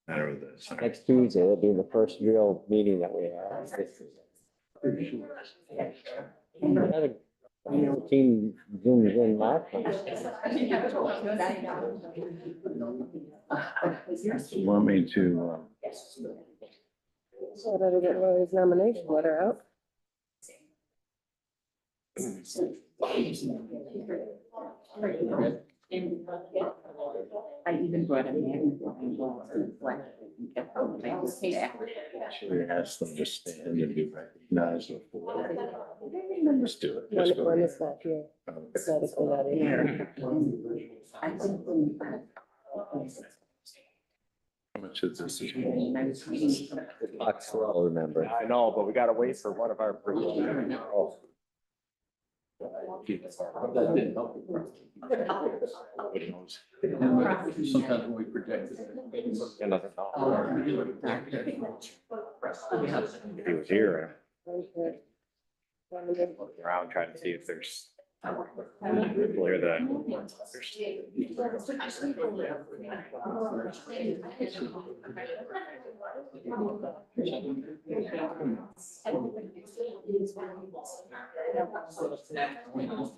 Matter of this. Next Tuesday, it'll be the first real meeting that we have. Team zooms in last time. Want me to, So I better get Lori's nomination letter out. I even brought a man. actually ask them to stand and be recognized before? Let's do it. Let's go. When is that here? It's not a not here. How much is this? Clock's slow, remember. I know, but we gotta wait for one of our. Sometimes when we project it. If he was here, around trying to see if there's. Clear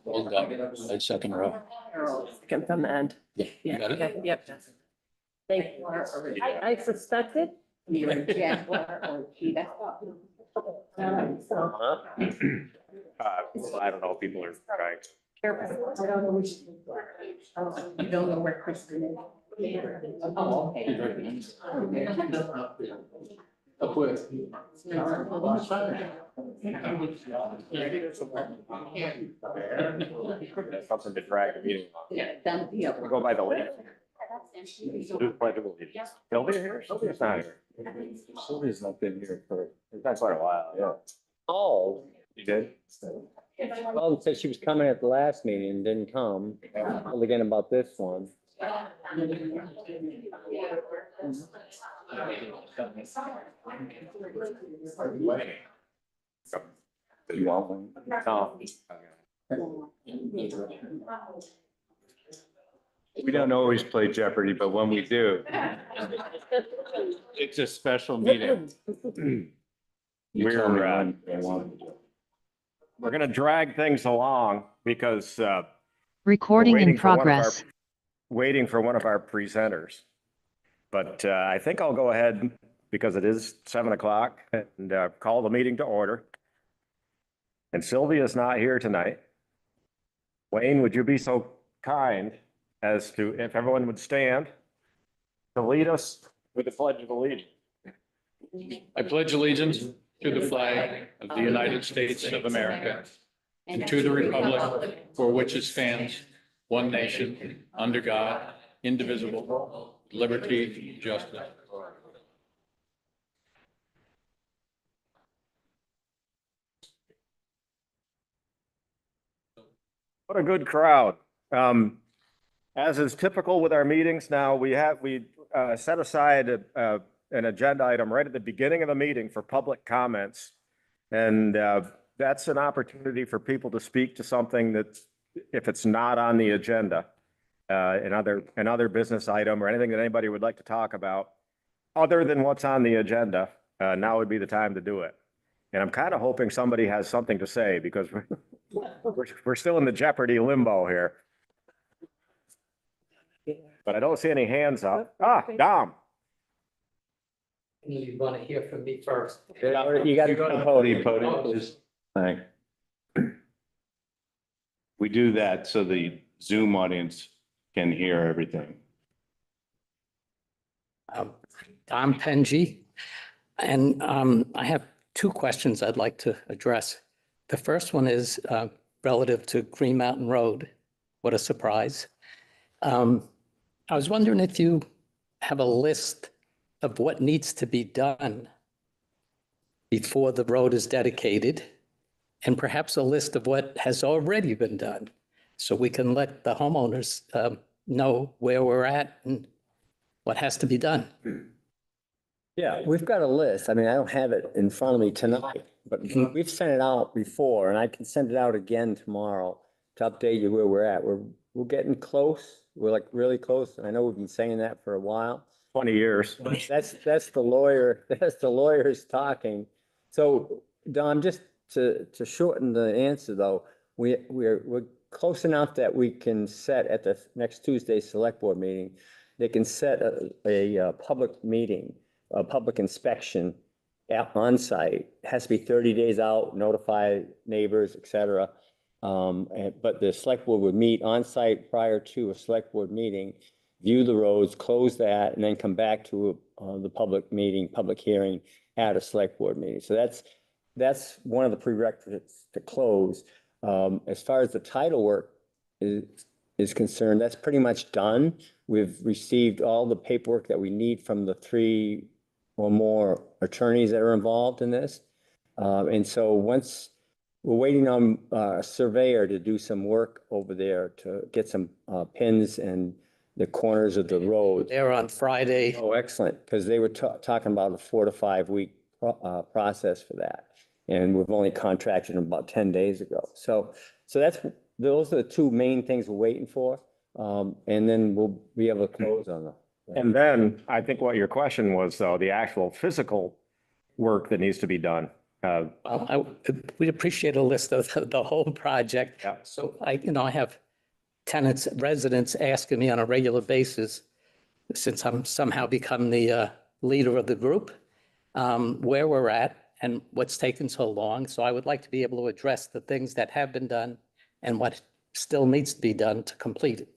Hold up, I'd second row. Second from the end. You got it? Okay, yep. Thank you. I suspected. I don't know if people are trying. You don't know where Kristen is. Oh, okay. Something to drag the meeting on. Yeah, done deal. We go by the lake. Do the pledge of allegiance. Sylvia here? Sylvia's not here. Sylvia's not been here for. It's been quite a while, yeah. Oh, You did? well, said she was coming at the last meeting and didn't come. Told again about this one. You want one? No. We don't always play Jeopardy, but when we do, it's a special meeting. You tell me when I want. We're gonna drag things along because, Recording waiting in for one of our- progress. waiting for one of our presenters. But I think I'll go ahead because it is 7 o'clock and call the meeting to order. And Sylvia's not here tonight. Wayne, would you be so kind as to, if everyone would stand, to lead us with the Pledge of Allegiance? I pledge allegiance to the flag of the United States of America and to the republic for which it stands, one nation, under God, indivisible, with liberty, and justice. What a good crowd. As is typical with our meetings now, we set aside an agenda item right at the beginning of the meeting for public comments. And that's an opportunity for people to speak to something that, if it's not on the agenda, another business item or anything that anybody would like to talk about, other than what's on the agenda, now would be the time to do it. And I'm kind of hoping somebody has something to say because we're still in the Jeopardy limbo here. But I don't see any hands up. Dom. You want to hear from me first? You gotta go to podium. Please. Thank. We do that so the Zoom audience can hear everything. I'm Penji, and I have two questions I'd like to address. The first one is relative to Green Mountain Road. What a surprise. I was wondering if you have a list of what needs to be done before the road is dedicated, and perhaps a list of what has already been done, so we can let the homeowners know where we're at and what has to be done. Yeah, we've got a list. I mean, I don't have it in front of me tonight, but we've sent it out before and I can send it out again tomorrow to update you where we're at. We're getting close. We're like really close. And I know we've been saying that for a while. 20 years. That's the lawyer, that's the lawyers talking. So Don, just to shorten the answer though, we're close enough that we can set at the next Tuesday's select board meeting, they can set a public meeting, a public inspection on site. Has to be 30 days out, notify neighbors, et cetera. But the select board would meet on site prior to a select board meeting, view the roads, close that, and then come back to the public meeting, public hearing at a select board meeting. So that's one of the prerequisites to close. As far as the title work is concerned, that's pretty much done. We've received all the paperwork that we need from the 3 or more attorneys that are involved in this. And so once we're waiting on a surveyor to do some work over there to get some pins and the corners of the road. There on Friday. Oh, excellent, because they were talking about a 4 to 5 week process for that. And we've only contracted them about 10 days ago. So those are the 2 main things we're waiting for. And then we'll be able to close on them. And then I think what your question was, though, the actual physical work that needs to be done. Well, we'd appreciate a list of the whole project. Yeah. So I have tenants, residents asking me on a regular basis, since I'm somehow become the leader of the group, where we're at and what's taken so long. So I would like to be able to address the things that have been done and what still needs to be done to complete it.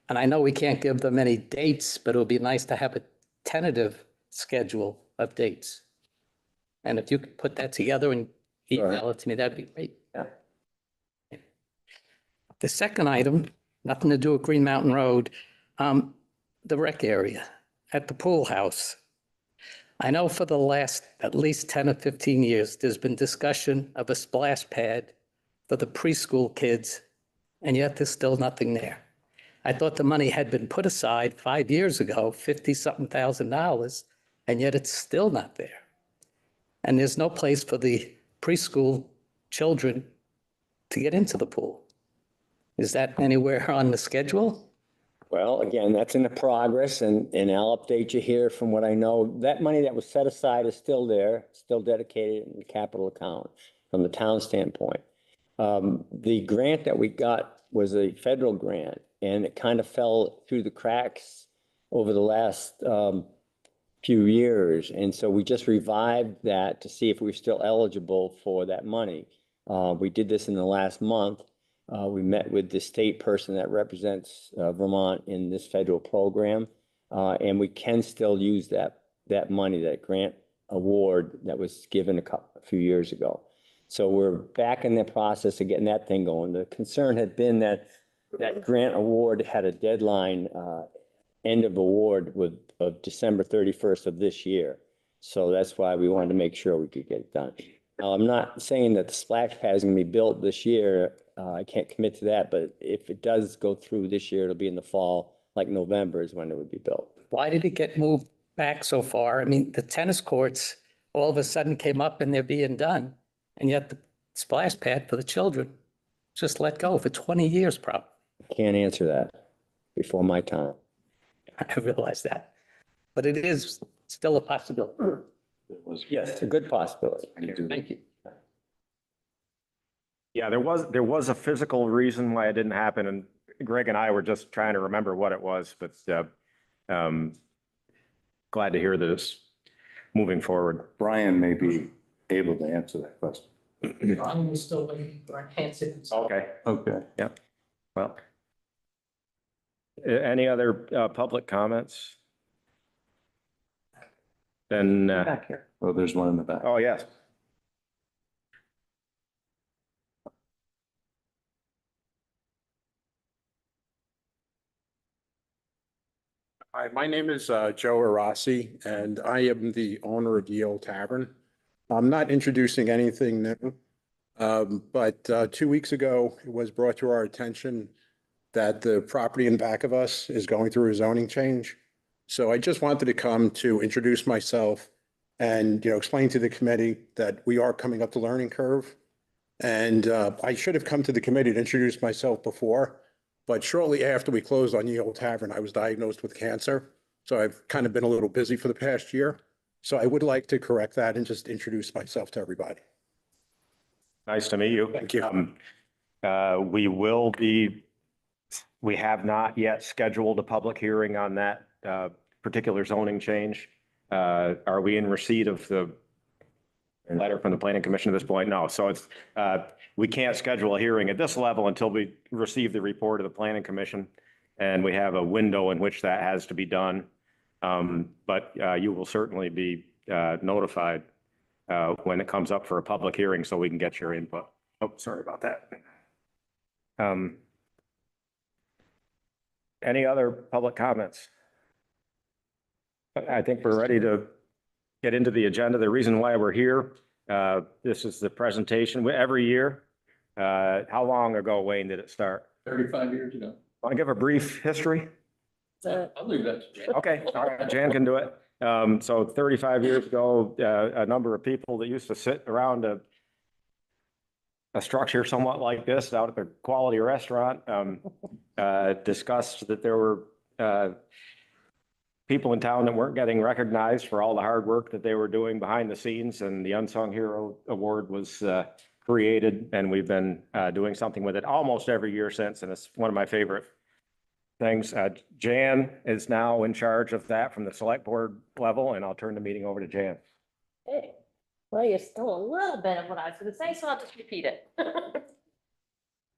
And I know we can't give them any dates, but it would be nice to have a tentative schedule of dates. And if you could put that together and email it to me, that'd be great. Yeah. The second item, nothing to do with Green Mountain Road, the rec area at the pool house. I know for the last at least 10 or 15 years, there's been discussion of a splash pad for the preschool kids, and yet there's still nothing there. I thought the money had been put aside 5 years ago, 50-something thousand dollars, and yet it's still not there. And there's no place for the preschool children to get into the pool. Is that anywhere on the schedule? Well, again, that's in the progress and I'll update you here from what I know. That money that was set aside is still there, still dedicated in the capital account from the town standpoint. The grant that we got was a federal grant and it kind of fell through the cracks over the last few years. And so we just revived that to see if we were still eligible for that money. We did this in the last month. We met with the state person that represents Vermont in this federal program. And we can still use that money, that grant award that was given a few years ago. So we're back in the process of getting that thing going. The concern had been that that grant award had a deadline, end of award of December 31st of this year. So that's why we wanted to make sure we could get it done. Now, I'm not saying that the splash pad is going to be built this year. I can't commit to that, but if it does go through this year, it'll be in the fall, like November is when it would be built. Why did it get moved back so far? I mean, the tennis courts all of a sudden came up and they're being done. And yet the splash pad for the children just let go for 20 years probably. Can't answer that before my time. I realize that. But it is still a possibility. Yes, it's a good possibility. Thank you. Yeah, there was a physical reason why it didn't happen, and Greg and I were just trying to remember what it was, but glad to hear this moving forward. Brian may be able to answer that question. I'm still waiting for Hanson. Okay, Okay. well. Any other public comments? Then, Back here. Oh, there's one in the back. oh, yes. Hi, my name is Joe Arasi, and I am the owner of the Old Tavern. I'm not introducing anything new, but 2 weeks ago, it was brought to our attention that the property in back of us is going through a zoning change. So I just wanted to come to introduce myself and, explain to the committee that we are coming up the learning curve. And I should have come to the committee to introduce myself before, but shortly after we closed on the Old Tavern, I was diagnosed with cancer. So I've kind of been a little busy for the past year. So I would like to correct that and just introduce myself to everybody. Nice to meet you. Thank you. We have not yet scheduled a public hearing on that particular zoning change. Are we in receipt of the letter from the planning commission at this point? No. So it's, we can't schedule a hearing at this level until we receive the report of the planning commission. And we have a window in which that has to be done. But you will certainly be notified when it comes up for a public hearing so we can get your input. Oh, sorry about that. Any other public comments? I think we're ready to get into the agenda. The reason why we're here, this is the presentation every year. How long ago, Wayne, did it start? 35 years ago. Want to give a brief history? I'll leave that to Jan. Okay, all right, Jan can do it. So 35 years ago, a number of people that used to sit around a structure somewhat like this out at the Quality Restaurant discussed that there were people in town that weren't getting recognized for all the hard work that they were doing behind the scenes, and the Unsung Hero Award was created, and we've been doing something with it almost every year since, and it's one of my favorite things. Jan is now in charge of that from the select board level, and I'll turn the meeting over to Jan. Hey, well, you stole a little bit of what I was gonna say, so I'll just repeat it.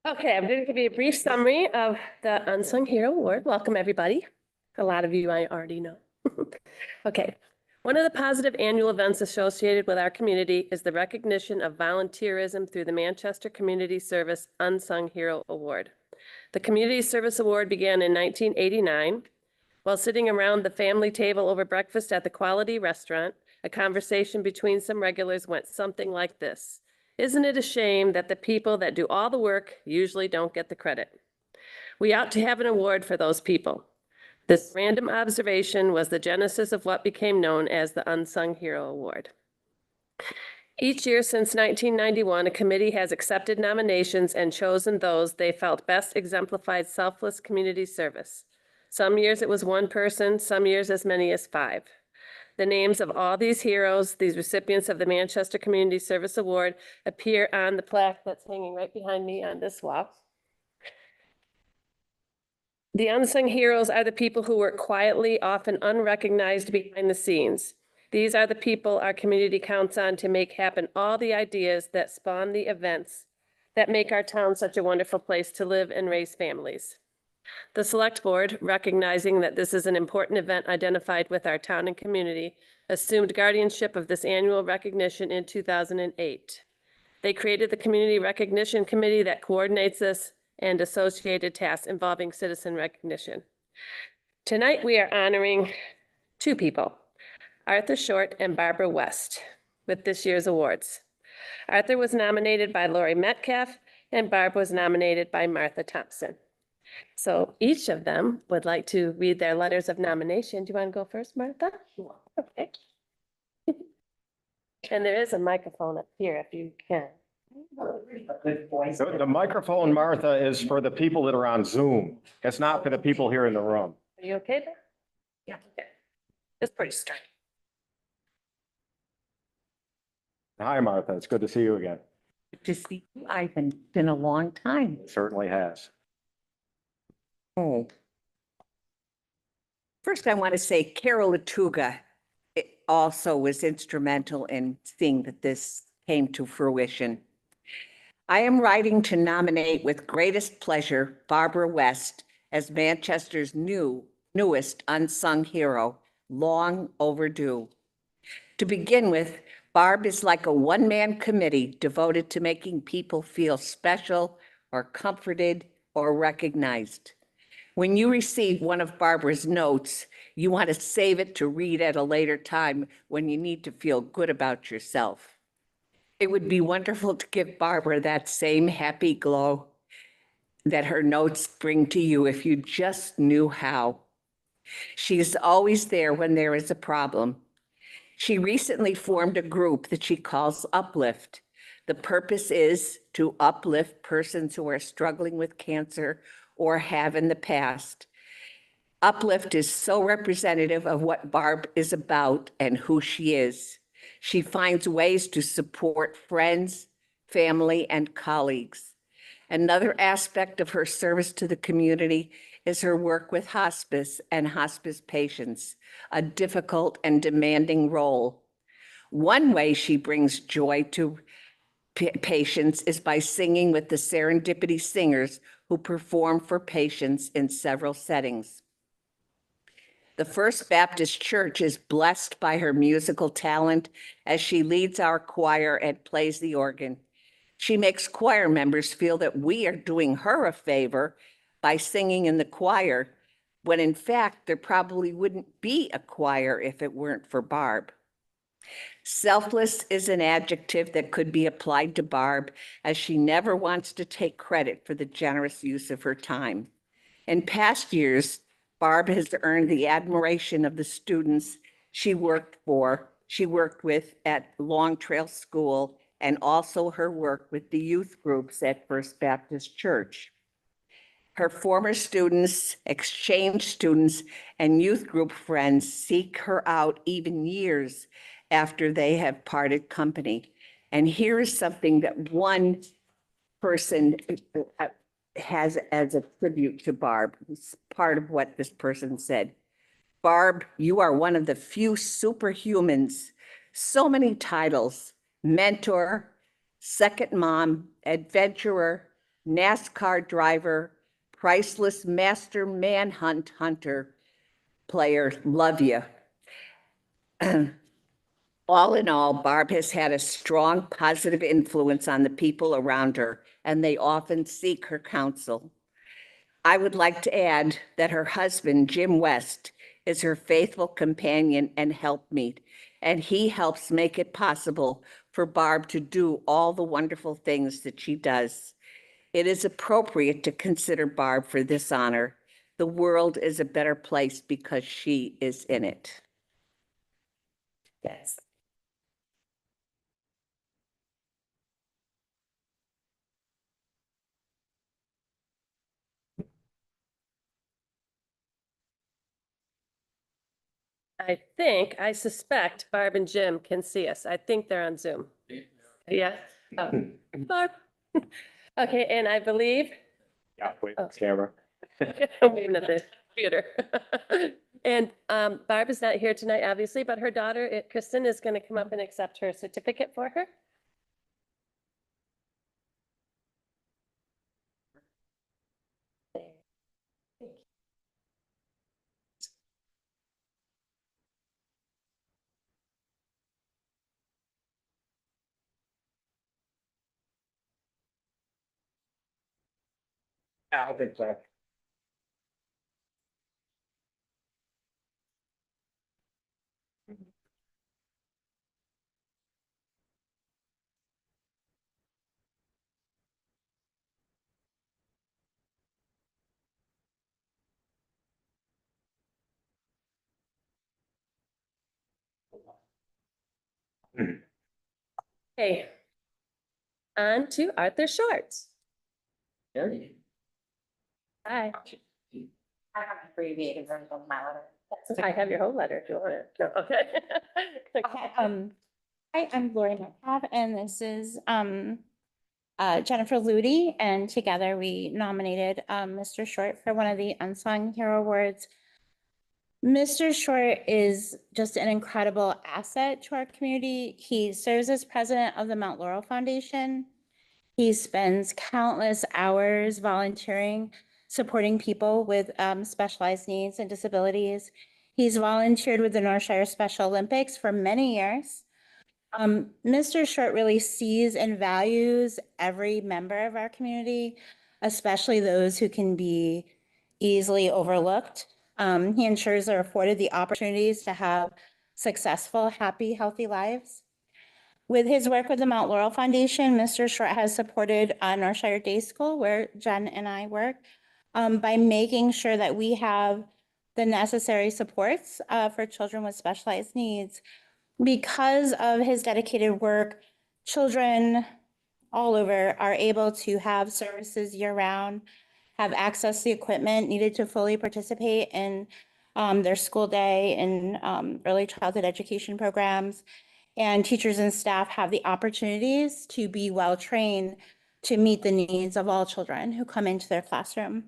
Okay, I'm going to give you a brief summary of the Unsung Hero Award. Welcome, everybody. A lot of you I already know. Okay, one of the positive annual events associated with our community is the recognition of volunteerism through the Manchester Community Service Unsung Hero Award. The Community Service Award began in 1989. While sitting around the family table over breakfast at the Quality Restaurant, a conversation between some regulars went something like this. Isn't it a shame that the people that do all the work usually don't get the credit? We ought to have an award for those people. This random observation was the genesis of what became known as the Unsung Hero Award. Each year since 1991, a committee has accepted nominations and chosen those they felt best exemplified selfless community service. Some years it was one person, some years as many as 5. The names of all these heroes, these recipients of the Manchester Community Service Award, appear on the plaque that's hanging right behind me on this wall. The unsung heroes are the people who work quietly, often unrecognized behind the scenes. These are the people our community counts on to make happen all the ideas that spawn the events that make our town such a wonderful place to live and raise families. The Select Board, recognizing that this is an important event identified with our town and community, assumed guardianship of this annual recognition in 2008. They created the Community Recognition Committee that coordinates this and associated tasks involving citizen recognition. Tonight, we are honoring 2 people, Arthur Short and Barbara West, with this year's awards. Arthur was nominated by Lori Metcalf, and Barb was nominated by Martha Thompson. So each of them would like to read their letters of nomination. Do you want to go first, Martha? Sure. Okay. And there is a microphone up here if you can. So the microphone, Martha, is for the people that are on Zoom. It's not for the people here in the room. Are you okay there? Yeah. Okay. It's pretty straight. Hi, Martha. It's good to see you again. Good to see you, Ivan. Been a long time. It certainly has. Oh. First, I want to say Carol Latuga also was instrumental in seeing that this came to fruition. I am writing to nominate with greatest pleasure Barbara West as Manchester's newest unsung hero, long overdue. To begin with, Barb is like a one-man committee devoted to making people feel special or comforted or recognized. When you receive one of Barbara's notes, you want to save it to read at a later time when you need to feel good about yourself. It would be wonderful to give Barbara that same happy glow that her notes bring to you if you just knew how. She is always there when there is a problem. She recently formed a group that she calls Uplift. The purpose is to uplift persons who are struggling with cancer or have in the past. Uplift is so representative of what Barb is about and who she is. She finds ways to support friends, family, and colleagues. Another aspect of her service to the community is her work with hospice and hospice patients, a difficult and demanding role. One way she brings joy to patients is by singing with the Serendipity Singers who perform for patients in several settings. The First Baptist Church is blessed by her musical talent as she leads our choir and plays the organ. She makes choir members feel that we are doing her a favor by singing in the choir, when in fact, there probably wouldn't be a choir if it weren't for Barb. Selfless is an adjective that could be applied to Barb, as she never wants to take credit for the generous use of her time. In past years, Barb has earned the admiration of the students she worked with at Long Trail School, and also her work with the youth groups at First Baptist Church. Her former students, exchange students, and youth group friends seek her out even years after they have parted company. And here is something that one person has as a tribute to Barb. It's part of what this person said. Barb, you are one of the few superhumans. So many titles: mentor, second mom, adventurer, NASCAR driver, priceless master manhunt hunter, player. Love you. All in all, Barb has had a strong positive influence on the people around her, and they often seek her counsel. I would like to add that her husband, Jim West, is her faithful companion and helpmeet, and he helps make it possible for Barb to do all the wonderful things that she does. It is appropriate to consider Barb for this honor. The world is a better place because she is in it. Yes. I suspect Barb and Jim can see us. I think they're on Zoom. Yeah. Oh, Barb. Okay, and I believe, Yeah, wait, Oh. camera. I'm waving at the computer. And Barb is not here tonight, obviously, but her daughter, Kristen, is going to come up and accept her certificate for her. I think so. Okay. On to Arthur Short. Hi. I have an abbreviated version of my letter. I have your whole letter if you want it. No, okay. Okay, hi, I'm Lori Metcalf, and this is, Jennifer Ludi, and together we nominated, Mr. Short for one of the Unsung Hero Awards. Mr. Short is just an incredible asset to our community. He serves as president of the Mount Laurel Foundation. He spends countless hours volunteering, supporting people with specialized needs and disabilities. He's volunteered with the Northshire Special Olympics for many years. Mr. Short really sees and values every member of our community, especially those who can be easily overlooked. He ensures they're afforded the opportunities to have successful, happy, healthy lives. With his work with the Mount Laurel Foundation, Mr. Short has supported Northshire Day School, where Jen and I work, by making sure that we have the necessary supports for children with specialized needs. Because of his dedicated work, children all over are able to have services year-round. have access to the equipment needed to fully participate in their school day and early childhood education programs. And teachers and staff have the opportunities to be well-trained to meet the needs of all children who come into their classroom.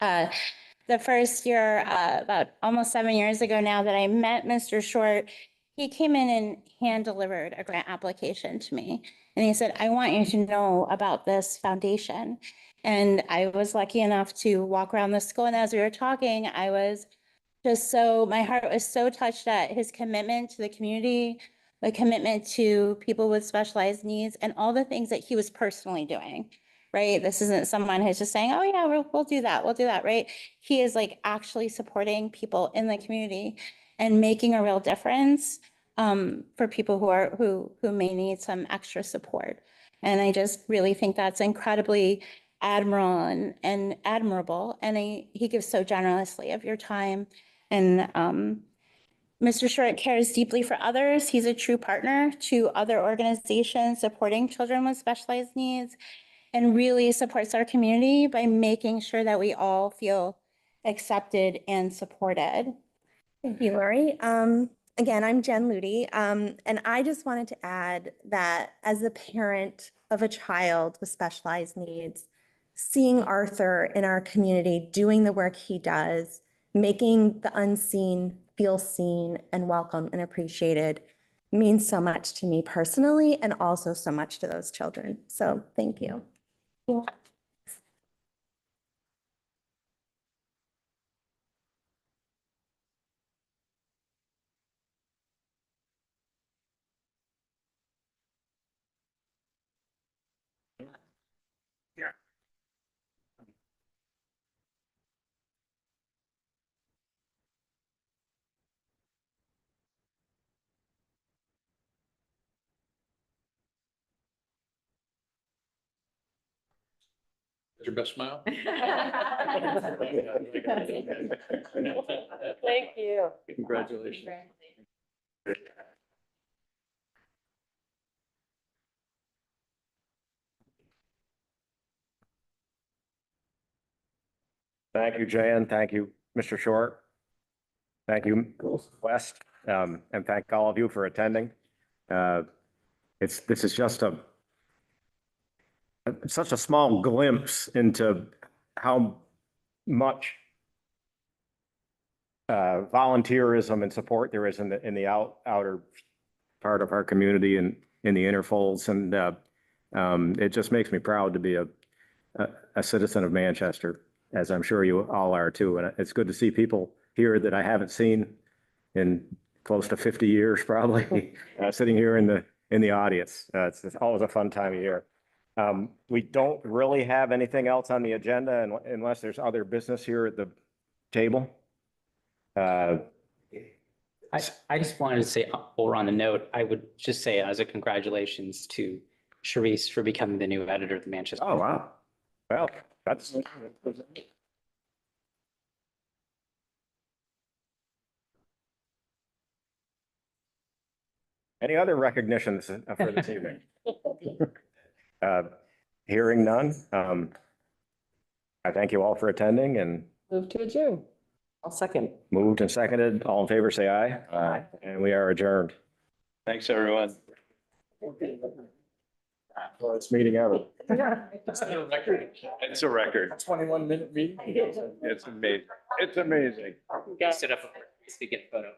The first year, about almost 7 years ago now that I met Mr. Short, he came in and hand-delivered a grant application to me. And he said, I want you to know about this foundation. And I was lucky enough to walk around the school. And as we were talking, I was just so, my heart was so touched at his commitment to the community, the commitment to people with specialized needs, and all the things that he was personally doing, right? This isn't someone who's just saying, oh yeah, we'll do that, right? He is like actually supporting people in the community and making a real difference for people who may need some extra support. And I just really think that's incredibly admirable and admirable. And he gives so generously of your time. And Mr. Short cares deeply for others. He's a true partner to other organizations supporting children with specialized needs, and really supports our community by making sure that we all feel accepted and supported. Thank you, Lori. Again, I'm Jen Ludy, and I just wanted to add that as a parent of a child with specialized needs, seeing Arthur in our community doing the work he does, making the unseen feel seen and welcome and appreciated means so much to me personally and also so much to those children. So thank you. Your best smile? Thank you. Congratulations. Thank you, Jan. Thank you, Mr. Short. Thank you, West, and thank all of you for attending. This is just such a small glimpse into how much volunteerism and support there is in the outer part of our community and in the inner folds. And it just makes me proud to be a citizen of Manchester, as I'm sure you all are too. And it's good to see people here that I haven't seen in close to 50 years, probably, sitting here in the audience. It's always a fun time of year. We don't really have anything else on the agenda unless there's other business here at the table. I just wanted to say, while we're on the note, I would just say as a congratulations to Sharice for becoming the new editor of the Manchester. Oh, wow. Well, that's. Any other recognitions for this evening? Hearing none. I thank you all for attending and Move to adjourn. I'll second. moved and seconded. All in favor, say aye. Aye. And we are adjourned. Thanks, everyone. First meeting ever. It's a record. It's a record. 21-minute meeting. It's amazing. It's amazing. Sit up to get a photo.